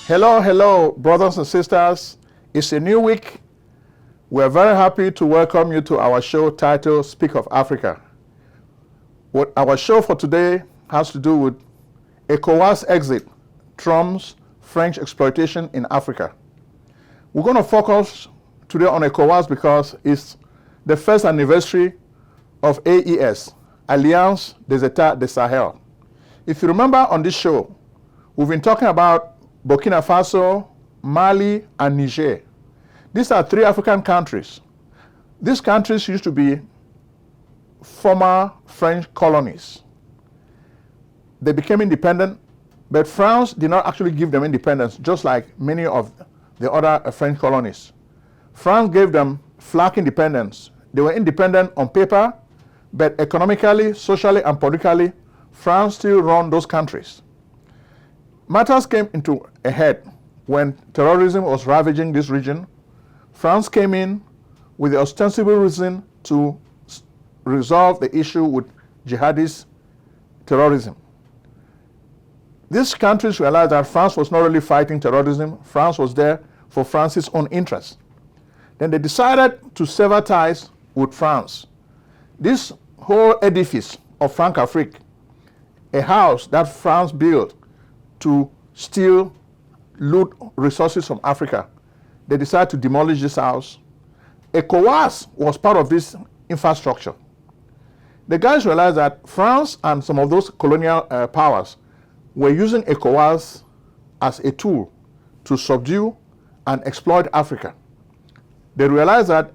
Hello, hello, brothers and sisters. It's a new week. We're very happy to welcome you to our show titled Speak of Africa. What our show for today has to do with ECOWAS exit, Trump's French exploitation in Africa. We're going to focus today on ECOWAS because it's the first anniversary of AES, Alliance des États du Sahel. If you remember on this show, we've been talking about Burkina Faso, Mali, and Niger. These are three African countries. These countries used to be former French colonies. They became independent, but France did not actually give them independence, just like many of the other French colonies. France gave them flag independence. They were independent on paper, but economically, socially, and politically, France still ran those countries. Matters came into a head when terrorism was ravaging this region. France came in with the ostensible reason to resolve the issue with jihadist terrorism. These countries realized that France was not really fighting terrorism. France was there for France's own interests. Then they decided to sever ties with France. This whole edifice of Franc-Afrique, a house that France built to steal, loot resources from Africa, they decided to demolish this house. ECOWAS was part of this infrastructure. The guys realized that France and some of those colonial powers were using ECOWAS as a tool to subdue and exploit Africa. They realized that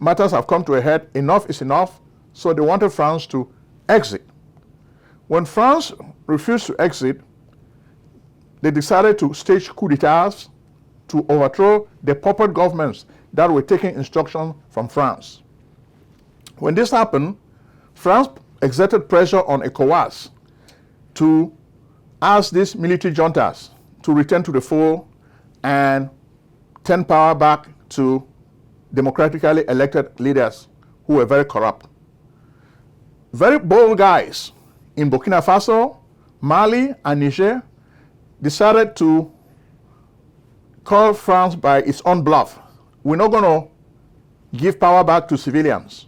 matters have come to a head, enough is enough, so they wanted France to exit. When France refused to exit, they decided to stage coup d'etats to overthrow the puppet governments that were taking instruction from France. When this happened, France exerted pressure on ECOWAS to ask these military juntas to return to the fold and turn power back to democratically elected leaders who were very corrupt. Very bold guys in Burkina Faso, Mali, and Niger decided to call France by its own bluff. We're not going to give power back to civilians.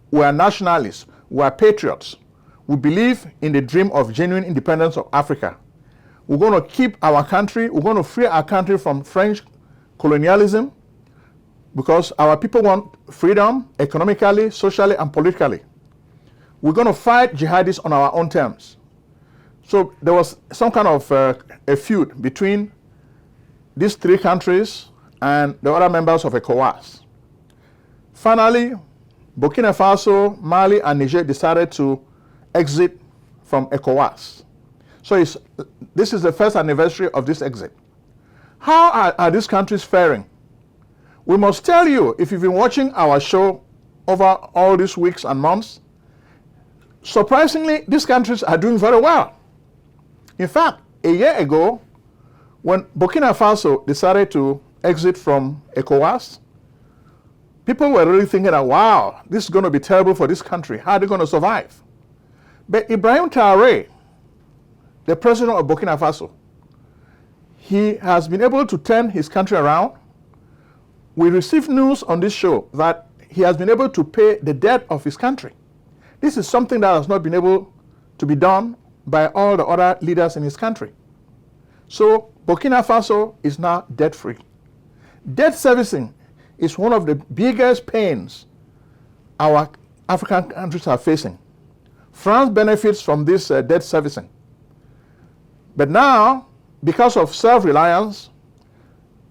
We are nationalists. We are patriots. We believe in the dream of genuine independence of Africa. We're going to keep our country. We're going to free our country from French colonialism because our people want freedom economically, socially, and politically. We're going to fight jihadists on our own terms. So there was some kind of a feud between these three countries and the other members of ECOWAS. Finally, Burkina Faso, Mali, and Niger decided to exit from ECOWAS. So this is the first anniversary of this exit. How are these countries faring? We must tell you, if you've been watching our show over all these weeks and months, surprisingly, these countries are doing very well. In fact, a year ago, when Burkina Faso decided to exit from ECOWAS, people were really thinking that, wow, this is going to be terrible for this country. How are they going to survive? But Ibrahim Traoré, the president of Burkina Faso, he has been able to turn his country around. We received news on this show that he has been able to pay the debt of his country. This is something that has not been able to be done by all the other leaders in his country. So Burkina Faso is now debt-free. Debt servicing is one of the biggest pains our African countries are facing. France benefits from this debt servicing. But now, because of self-reliance,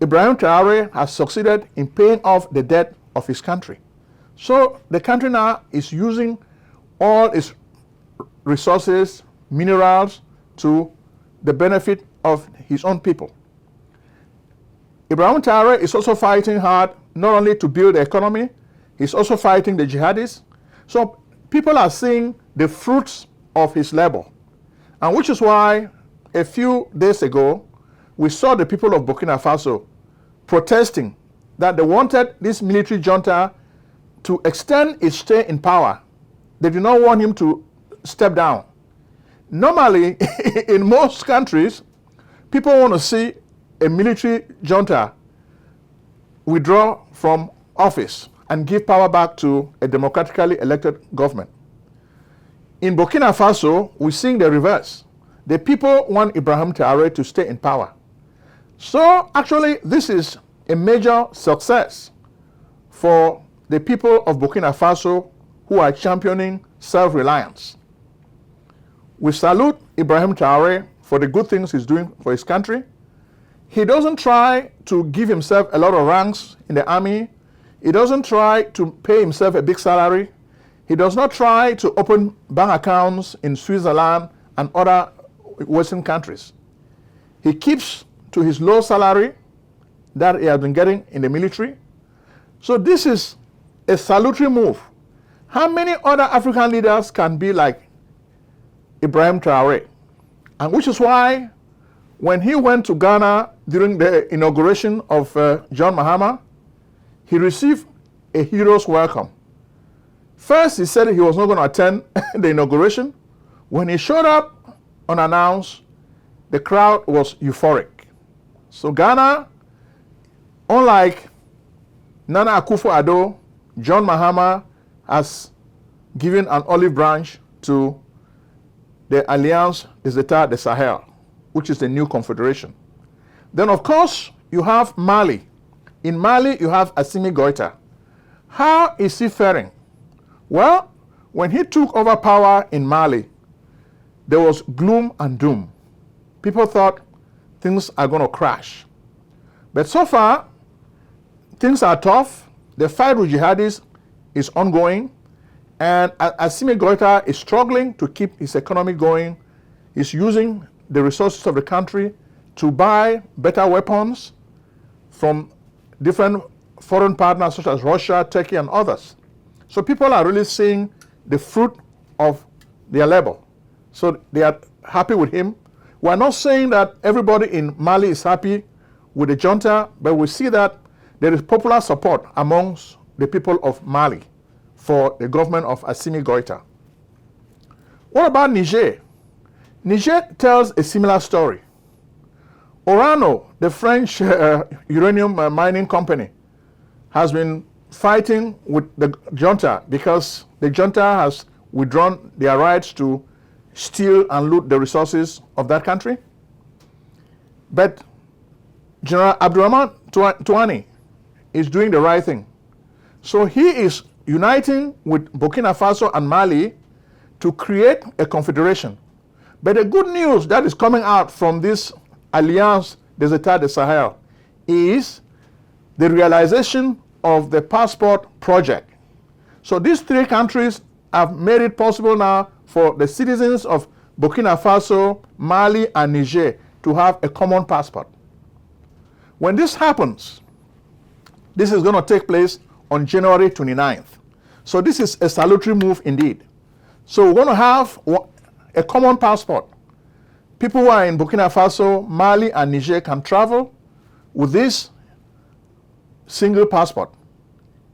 Ibrahim Traoré has succeeded in paying off the debt of his country. So the country now is using all its resources, minerals, to the benefit of his own people. Ibrahim Traoré is also fighting hard, not only to build the economy, he's also fighting the jihadists. So people are seeing the fruits of his labor. And which is why a few days ago, we saw the people of Burkina Faso protesting that they wanted this military junta to extend its stay in power. They do not want him to step down. Normally, in most countries, people want to see a military junta withdraw from office and give power back to a democratically elected government. In Burkina Faso, we're seeing the reverse. The people want Ibrahim Traoré to stay in power. So actually, this is a major success for the people of Burkina Faso who are championing self-reliance. We salute Ibrahim Traoré for the good things he's doing for his country. He doesn't try to give himself a lot of ranks in the army. He doesn't try to pay himself a big salary. He does not try to open bank accounts in Switzerland and other Western countries. He keeps to his low salary that he has been getting in the military. So this is a salutary move. How many other African leaders can be like Ibrahim Traoré? And which is why when he went to Ghana during the inauguration of John Mahama, he received a hero's welcome. First, he said he was not going to attend the inauguration. When he showed up unannounced, the crowd was euphoric. So Ghana, unlike Nana Akufo-Addo, John Mahama has given an olive branch to the Alliance des États du Sahel, which is the new confederation. Then, of course, you have Mali. In Mali, you have Assimi Goïta. How is he faring? Well, when he took over power in Mali, there was gloom and doom. People thought things are going to crash. But so far, things are tough. The fight with jihadis is ongoing. And Assimi Goïta is struggling to keep his economy going. He's using the resources of the country to buy better weapons from different foreign partners such as Russia, Turkey, and others. So people are really seeing the fruit of their labor. So they are happy with him. We're not saying that everybody in Mali is happy with the junta, but we see that there is popular support amongst the people of Mali for the government of Assimi Goïta. What about Niger? Niger tells a similar story. Orano, the French uranium mining company, has been fighting with the junta because the junta has withdrawn their rights to steal and loot the resources of that country. But General Abdurrahman Touani is doing the right thing. So he is uniting with Burkina Faso and Mali to create a confederation. But the good news that is coming out from this Alliance des États du Sahel is the realization of the passport project. So these three countries have made it possible now for the citizens of Burkina Faso, Mali, and Niger to have a common passport. When this happens, this is going to take place on January 29th. So this is a salutary move indeed. So we're going to have a common passport. People who are in Burkina Faso, Mali, and Niger can travel with this single passport.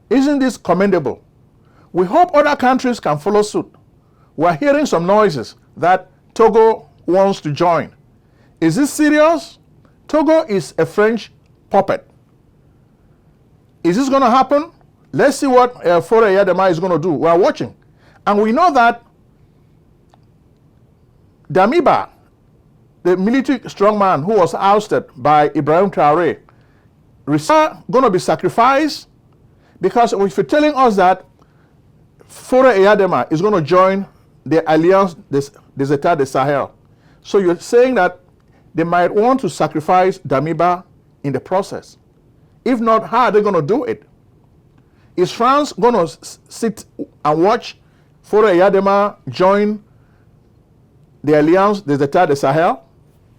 Isn't this commendable? We hope other countries can follow suit. We're hearing some noises that Togo wants to join. Is this serious? Togo is a French puppet. Is this going to happen? Let's see what Faure Yadema is going to do. We're watching. And we know that Damiba, the military strongman who was ousted by Ibrahim Traoré, is going to be sacrificed, because if you're telling us that Faure Yadema is going to join the Alliance des États du Sahel, so you're saying that they might want to sacrifice Damiba in the process. If not, how are they going to do it? Is France going to sit and watch Faure Yadema join the Alliance des États du Sahel?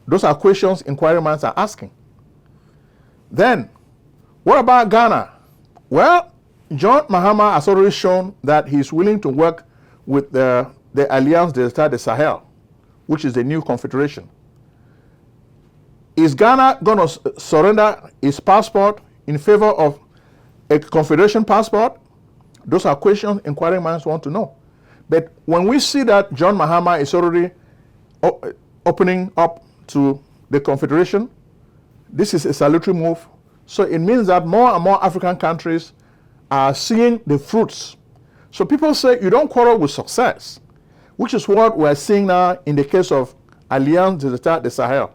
Those are questions inquiry minds are asking. Then, what about Ghana? Well, John Mahama has already shown that he's willing to work with the Alliance des États du Sahel, which is the new confederation. Is Ghana going to surrender its passport in favor of a confederation passport? Those are questions inquiring minds want to know. But when we see that John Mahama is already opening up to the confederation, This is a salutary move. So it means that more and more African countries are seeing the fruits. So people say you don't quarrel with success, which is what we're seeing now in the case of Alliance de l'État du Sahel.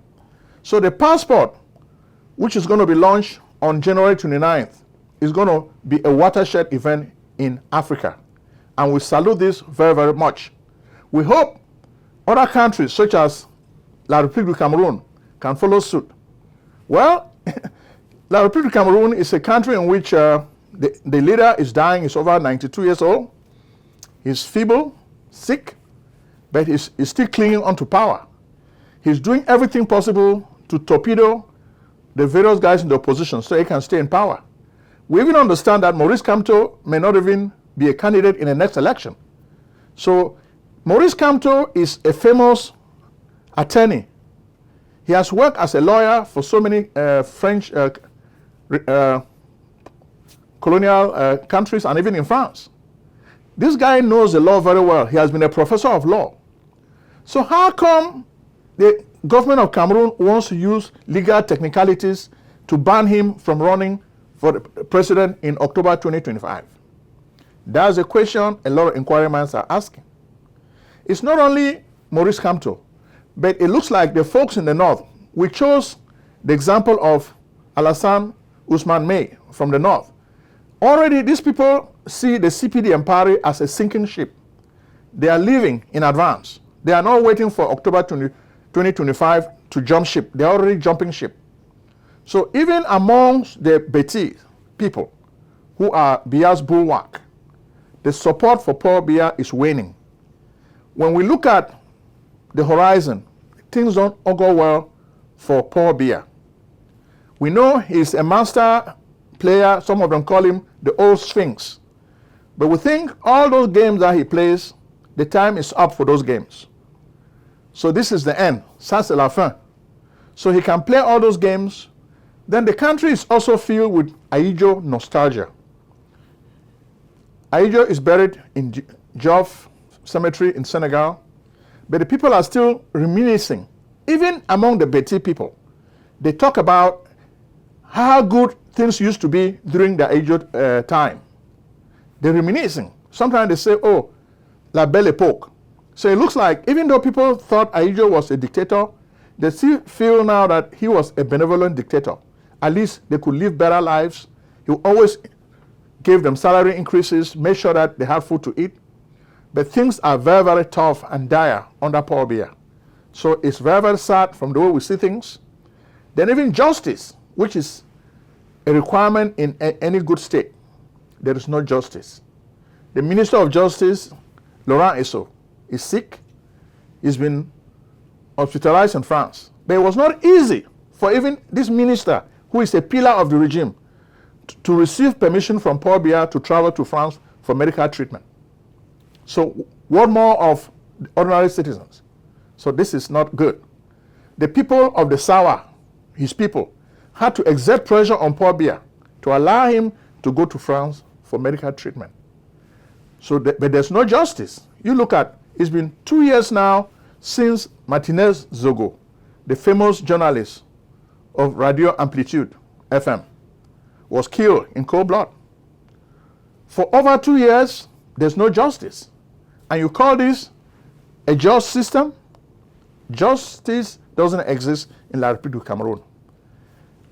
So the passport, which is going to be launched on January 29th, is going to be a watershed event in Africa. And we salute this very, very much. We hope other countries, such as La République du Cameroon, can follow suit. Well, La République du Cameroon is a country in which the leader is dying. He's over 92 years old. He's feeble, sick, but he's still clinging on to power. He's doing everything possible to torpedo the various guys in the opposition so he can stay in power. We even understand that Maurice Kamto may not even be a candidate in the next election. So Maurice Kamto is a famous attorney. He has worked as a lawyer for so many French colonial countries and even in France. This guy knows the law very well. He has been a professor of law. So how come the government of Cameroon wants to use legal technicalities to ban him from running for the president in October 2025? That's a question a lot of inquiry minds are asking. It's not only Maurice Kamto, but it looks like the folks in the north. We chose the example of Alassane Ousmane May from the north. Already these people see the CPD Empire as a sinking ship. They are leaving in advance. They are not waiting for October 2025 to jump ship. They are already jumping ship. So even amongst the Beti people who are Biya's bulwark, the support for Paul Biya is waning. When we look at the horizon, things don't go well for Paul Biya. We know he's a master player. Some of them call him the old Sphinx. But we think all those games that he plays, the time is up for those games. So this is the end. Ça c'est la fin. So he can play all those games. Then the country is also filled with Ahidjo nostalgia. Ahidjo is buried in Diouf Cemetery in Senegal, but the people are still reminiscing. Even among the Beti people, they talk about how good things used to be during the Ahidjo time. They're reminiscing. Sometimes they say, oh, la belle époque. So it looks like even though people thought Ahidjo was a dictator, they still feel now that he was a benevolent dictator. At least they could live better lives. He always gave them salary increases, made sure that they had food to eat. But things are very, very tough and dire under Paul Biya. So it's very, very sad from the way we see things. Then even justice, which is a requirement in any good state, there is no justice. The Minister of Justice, Laurent Esso, is sick. He's been hospitalized in France. But it was not easy for even this minister, who is a pillar of the regime, to receive permission from Paul Biya to travel to France for medical treatment. So what more of ordinary citizens? So this is not good. The people of the Sawa, his people, had to exert pressure on Paul Biya to allow him to go to France for medical treatment. So but there's no justice. You look at, it's been 2 years now since Martinez Zogo, the famous journalist of Radio Amplitude FM, was killed in cold blood. For over 2 years, there's no justice. And you call this a just system? Justice doesn't exist in La République du Cameroon.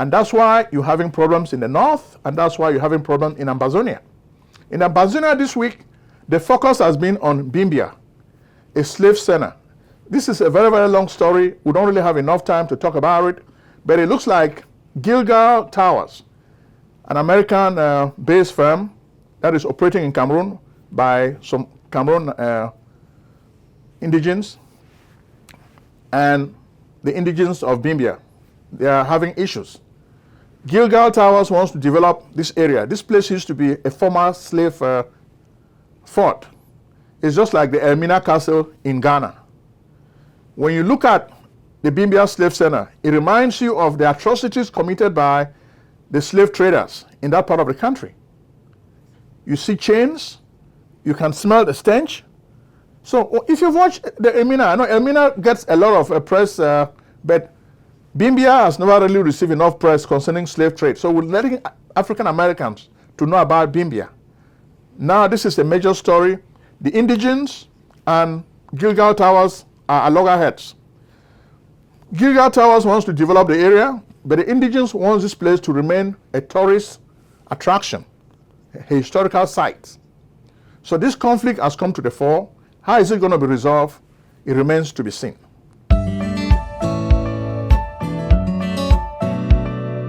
And that's why you're having problems in the north, and that's why you're having problems in Ambazonia. In Ambazonia this week, the focus has been on Bimbia, a slave center. This is a very, very long story. We don't really have enough time to talk about it, but it looks like Gilgal Towers, an American-based firm that is operating in Cameroon by some Cameroon indigenes and the indigenes of Bimbia. They are having issues. Gilgal Towers wants to develop this area. This place used to be a former slave fort. It's just like the Elmina Castle in Ghana. When you look at the Bimbia Slave Center, it reminds you of the atrocities committed by the slave traders in that part of the country. You see chains, you can smell the stench. So if you've watched the Elmina, I know Elmina gets a lot of press, but Bimbia has never really received enough press concerning slave trade, so we're letting African Americans to know about Bimbia. Now this is a major story. The indigenes and Gilgal Towers are at loggerheads. Gilgal Towers wants to develop the area, but the indigenes want this place to remain a tourist attraction, a historical site. So this conflict has come to the fore. How is it going to be resolved? It remains to be seen.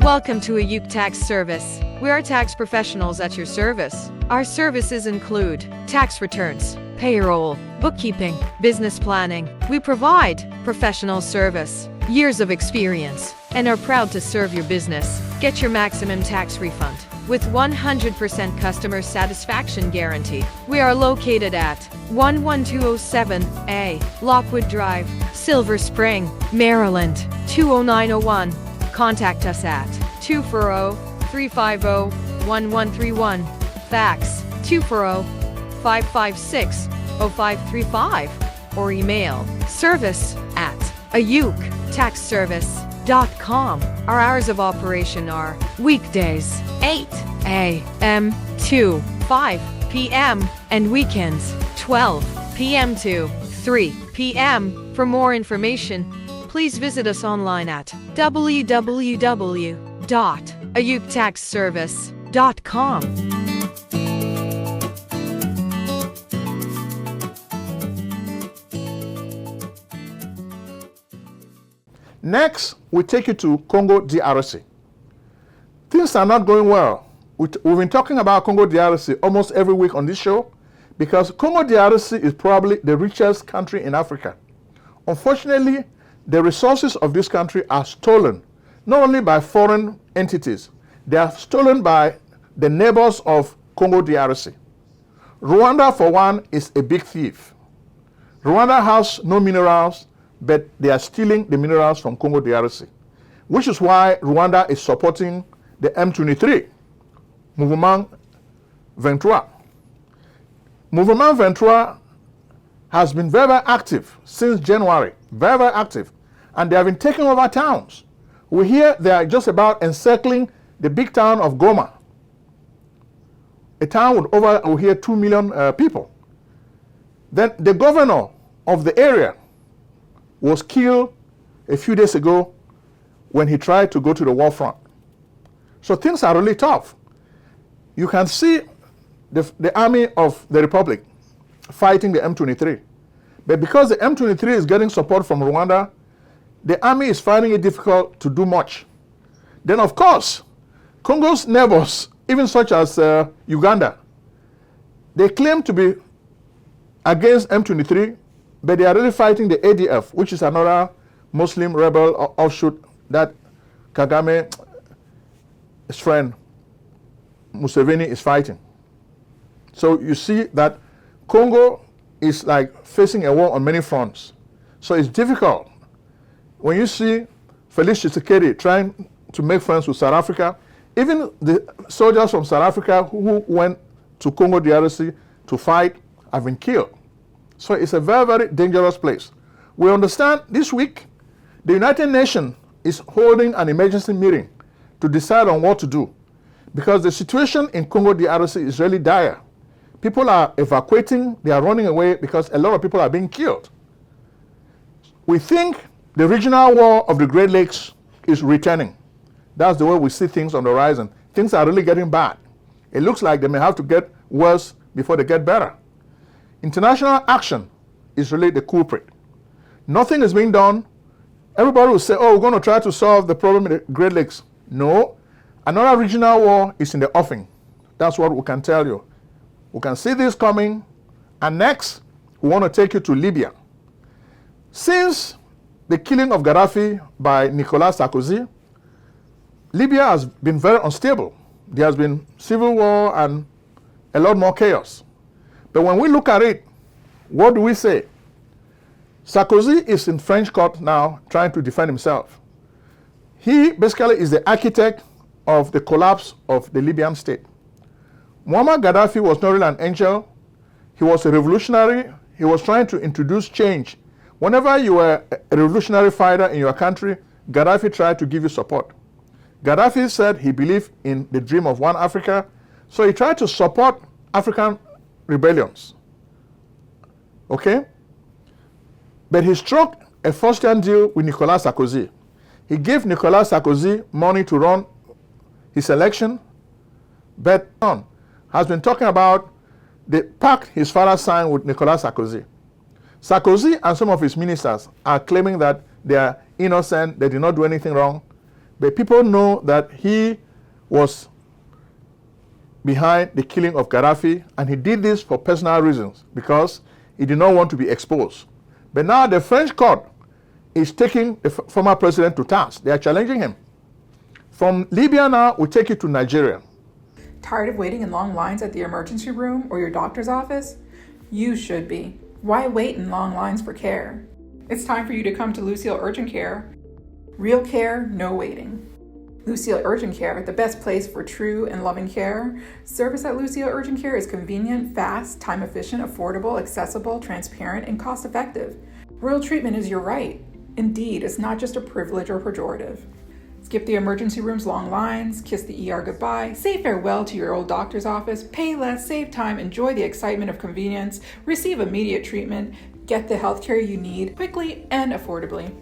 Welcome to a tax service. We are tax professionals at your service. Our services include tax returns, payroll, bookkeeping, business planning. We provide professional service, years of experience, and are proud to serve your business. Get your maximum tax refund with 100% customer satisfaction guarantee. We are located at 11207A Lockwood Drive, Silver Spring, Maryland, 20901. Contact us at 240-350-1131, fax 240-556-0535, or email service@ayuktaxservice.com. Our hours of operation are weekdays 8 a.m. to 5 p.m. and weekends 12 p.m. to 3 p.m. For more information, please visit us online at www.ayuktaxservice.com. Next, we take you to Congo DRC. Things are not going well. We've been talking about Congo DRC almost every week on this show because Congo DRC is probably the richest country in Africa. Unfortunately, the resources of this country are stolen, not only by foreign entities, they are stolen by the neighbors of Congo DRC. Rwanda, for one, is a big thief. Rwanda has no minerals, but they are stealing the minerals from Congo DRC, which is why Rwanda is supporting the M23, Mouvement 23. Mouvement 23 has been very active since January, very active, and they have been taking over towns. We hear they are just about encircling the big town of Goma, a town with over, we hear, 2 million people. Then the governor of the area was killed a few days ago when he tried to go to the war front. So things are really tough. You can see the army of the Republic fighting the M23. But because the M23 is getting support from Rwanda, the army is finding it difficult to do much. Then, of course, Congo's neighbors, even such as Uganda, they claim to be against M23, but they are really fighting the ADF, which is another Muslim rebel offshoot that Kagame's friend Museveni is fighting. So you see that Congo is like facing a war on many fronts. So it's difficult. When you see Felix Tshisekedi trying to make friends with South Africa, even the soldiers from South Africa who went to Congo DRC to fight have been killed. So it's a very, very dangerous place. We understand this week the United Nations is holding an emergency meeting to decide on what to do because the situation in Congo DRC is really dire. People are evacuating, they are running away because a lot of people are being killed. We think the regional war of the Great Lakes is returning. That's the way we see things on the horizon. Things are really getting bad. It looks like they may have to get worse before they get better. International action is really the culprit. Nothing is being done. Everybody will say, oh, we're going to try to solve the problem in the Great Lakes. No, another regional war is in the offing. That's what we can tell you. We can see this coming. And next, we want to take you to Libya. Since the killing of Gaddafi by Nicolas Sarkozy, Libya has been very unstable. There has been civil war and a lot more chaos. But when we look at it, what do we say? Sarkozy is in French court now trying to defend himself. He basically is the architect of the collapse of the Libyan state. Muammar Gaddafi was not really an angel. He was a revolutionary. He was trying to introduce change. Whenever you were a revolutionary fighter in your country, Gaddafi tried to give you support. Gaddafi said he believed in the dream of one Africa, so he tried to support African rebellions. Okay? But he struck a first-hand deal with Nicolas Sarkozy. He gave Nicolas Sarkozy money to run his election, but has been talking about the pact his father signed with Nicolas Sarkozy. Sarkozy and some of his ministers are claiming that they are innocent, they did not do anything wrong, but people know that he was behind the killing of Gaddafi, and he did this for personal reasons because he did not want to be exposed. But now the French court is taking the former president to task. They are challenging him. From Libya now, we take you to Nigeria. Tired of waiting in long lines at the emergency room or your doctor's office? You should be. Why wait in long lines for care? It's time for you to come to Lucille Urgent Care. Real care, no waiting. Lucille Urgent Care, the best place for true and loving care. Service at Lucille Urgent Care is convenient, fast, time efficient, affordable, accessible, transparent, and cost effective. Royal treatment is your right. Indeed, it's not just a privilege or pejorative. Skip the emergency room's long lines, kiss the ER goodbye, say farewell to your old doctor's office, pay less, save time, enjoy the excitement of convenience, receive immediate treatment, get the healthcare you need quickly and affordably.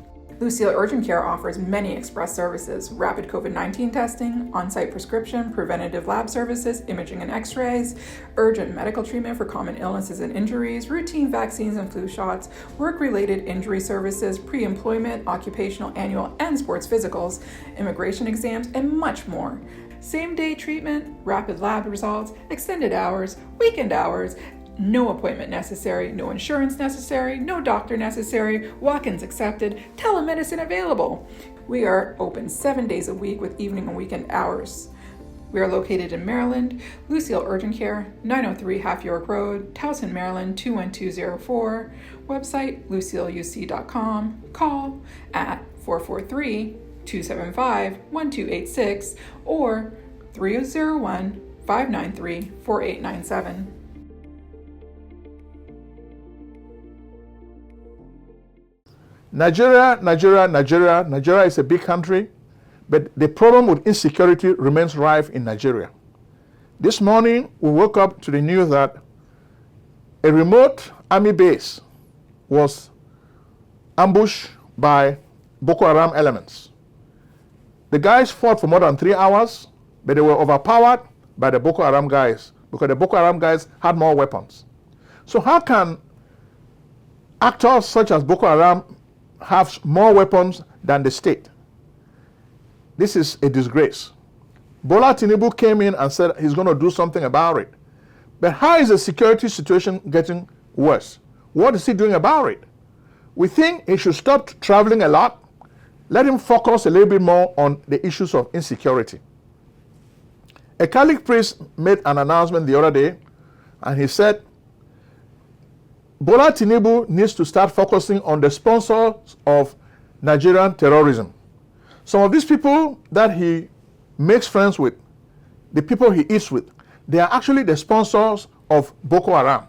Lucille Urgent Care offers many express services: rapid COVID-19 testing, on-site prescription, preventative lab services, imaging and x-rays, urgent medical treatment for common illnesses and injuries, routine vaccines and flu shots, work-related injury services, pre-employment, occupational, annual, and sports physicals, immigration exams, and much more. Same-day treatment, rapid lab results, extended hours, weekend hours, no appointment necessary, no insurance necessary, no doctor necessary, walk-ins accepted, telemedicine available. We are open 7 days a week with evening and weekend hours. We are located in Maryland. Lucille Urgent Care, 903 Half York Road, Towson, Maryland, 21204. Website, lucilleuc.com. Call at 443-275-1286 or 301-593-4897. Nigeria is a big country, but the problem with insecurity remains rife in Nigeria. This morning, we woke up to the news that a remote army base was ambushed by Boko Haram elements. The guys fought for more than 3 hours, but they were overpowered by the Boko Haram guys because the Boko Haram guys had more weapons. So how can actors such as Boko Haram have more weapons than the state? This is a disgrace. Bola Tinubu came in and said he's going to do something about it. But how is the security situation getting worse? What is he doing about it? We think he should stop traveling a lot. Let him focus a little bit more on the issues of insecurity. A Catholic priest made an announcement the other day, and he said Bola Tinubu needs to start focusing on the sponsors of Nigerian terrorism. Some of these people that he makes friends with, the people he eats with, they are actually the sponsors of Boko Haram.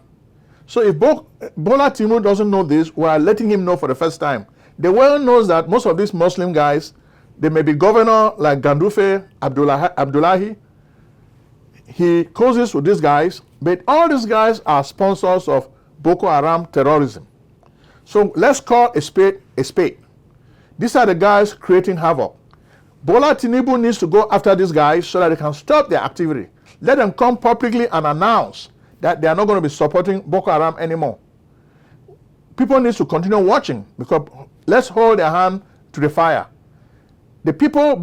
So if Bola Tinubu doesn't know this, we are letting him know for the first time. The world knows that most of these Muslim guys, they may be governor like Gandufe, Abdullahi. He causes with these guys, but all these guys are sponsors of Boko Haram terrorism. So let's call a spade a spade. These are the guys creating havoc. Bola Tinubu needs to go after these guys so that they can stop their activity. Let them come publicly and announce that they are not going to be supporting Boko Haram anymore. People need to continue watching because let's hold their hand to the fire. The people of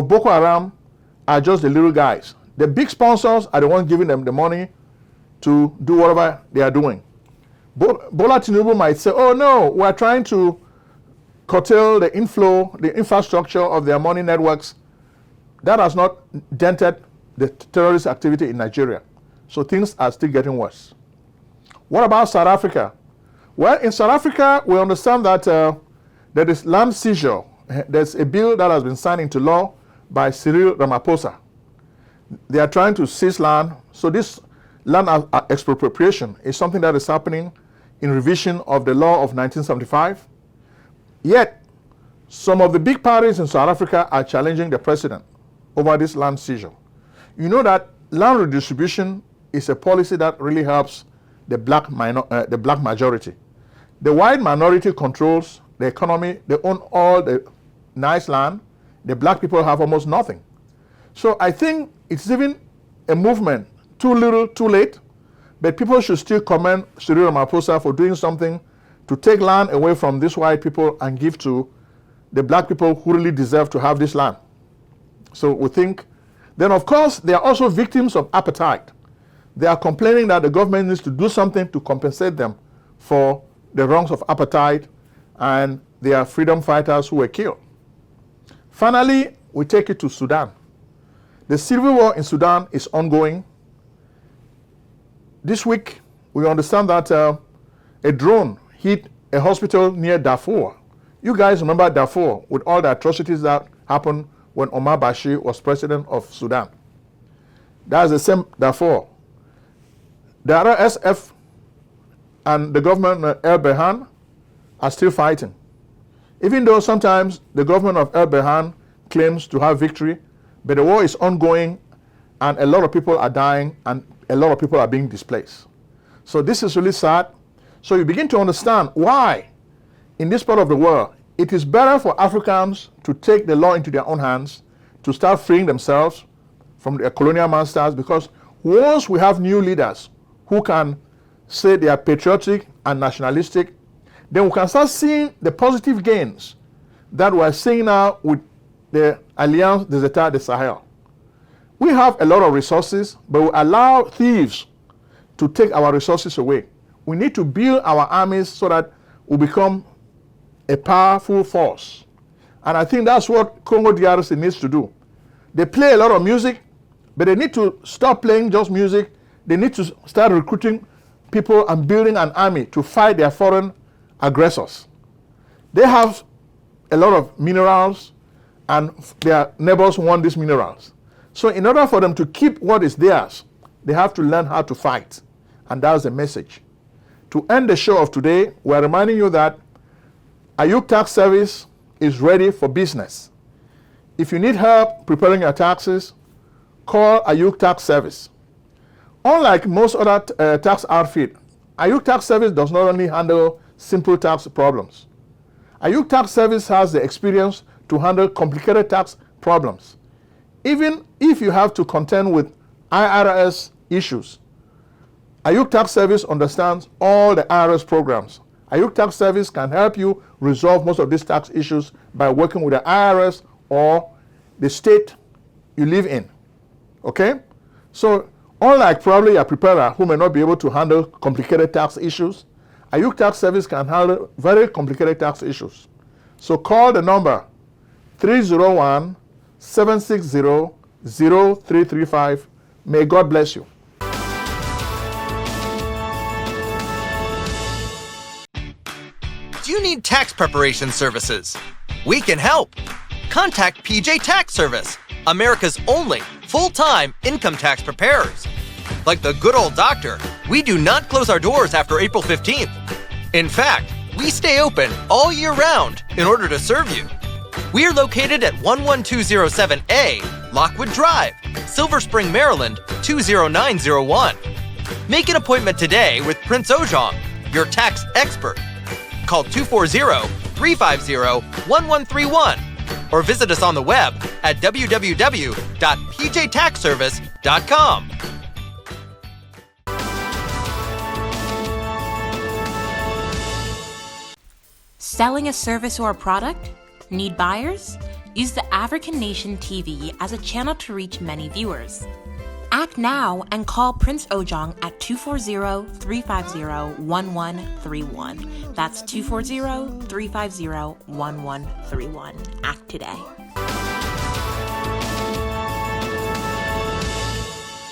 Boko Haram are just the little guys. The big sponsors are the ones giving them the money to do whatever they are doing. Bola Tinubu might say, oh no, we're trying to curtail the inflow, the infrastructure of their money networks. That has not dented the terrorist activity in Nigeria. So things are still getting worse. What about South Africa? Well, in South Africa, we understand that there is land seizure. There's a bill that has been signed into law by Cyril Ramaphosa. They are trying to seize land. So this land expropriation is something that is happening in revision of the law of 1975. Yet, Some of the big parties in South Africa are challenging the president over this land seizure. You know that land redistribution is a policy that really helps the black majority. The white minority controls the economy. They own all the nice land. The black people have almost nothing. So I think it's even a movement, too little, too late, but people should still commend Cyril Ramaphosa for doing something to take land away from these white people and give to the black people who really deserve to have this land. So we think, then of course, they are also victims of apartheid. They are complaining that the government needs to do something to compensate them for the wrongs of apartheid, and they are freedom fighters who were killed. Finally, we take it to Sudan. The civil war in Sudan is ongoing. This week, we understand that a drone hit a hospital near Darfur. You guys remember Darfur with all the atrocities that happened when Omar Bashir was president of Sudan. That's the same Darfur. The RSF and the government of El Berhan are still fighting. Even though sometimes the government of El Berhan claims to have victory, but the war is ongoing and a lot of people are dying and a lot of people are being displaced. So this is really sad. So you begin to understand why in this part of the world it is better for Africans to take the law into their own hands, to start freeing themselves from the colonial masters, because once we have new leaders who can say they are patriotic and nationalistic, then we can start seeing the positive gains that we're seeing now with the Alliance des États du Sahel. We have a lot of resources, but we allow thieves to take our resources away. We need to build our armies so that we become a powerful force. And I think that's what Congo DRC needs to do. They play a lot of music, but they need to stop playing just music. They need to start recruiting people and building an army to fight their foreign aggressors. They have a lot of minerals, and their neighbors want these minerals. So in order for them to keep what is theirs, they have to learn how to fight. And that's the message. To end the show of today, we're reminding you that Ayuk Tax Service is ready for business. If you need help preparing your taxes, call Ayuk Tax Service. Unlike most other tax outfits, Ayuk Tax Service does not only handle simple tax problems. Ayuk Tax Service has the experience to handle complicated tax problems. Even if you have to contend with IRS issues, Ayuk Tax Service understands all the IRS programs. Ayuk Tax Service can help you resolve most of these tax issues by working with the IRS or the state you live in. Okay? So, unlike probably a preparer who may not be able to handle complicated tax issues, Ayuk Tax Service can handle very complicated tax issues. So call the number 301-760-0335. May God bless you. Do you need tax preparation services? We can help. Contact PJ Tax Service, America's only full-time income tax preparers. Like the good old doctor, we do not close our doors after April 15th. In fact, we stay open all year round in order to serve you. We are located at 11207A, Lockwood Drive, Silver Spring, Maryland, 20901. Make an appointment today with Prince Ojong, your tax expert. Call 240-350-1131 or visit us on the web at www.pjtaxservice.com. Selling a service or a product? Need buyers? Use the African Nation TV as a channel to reach many viewers. Act now and call Prince Ojong at 240-350-1131. That's 240-350-1131. Act today.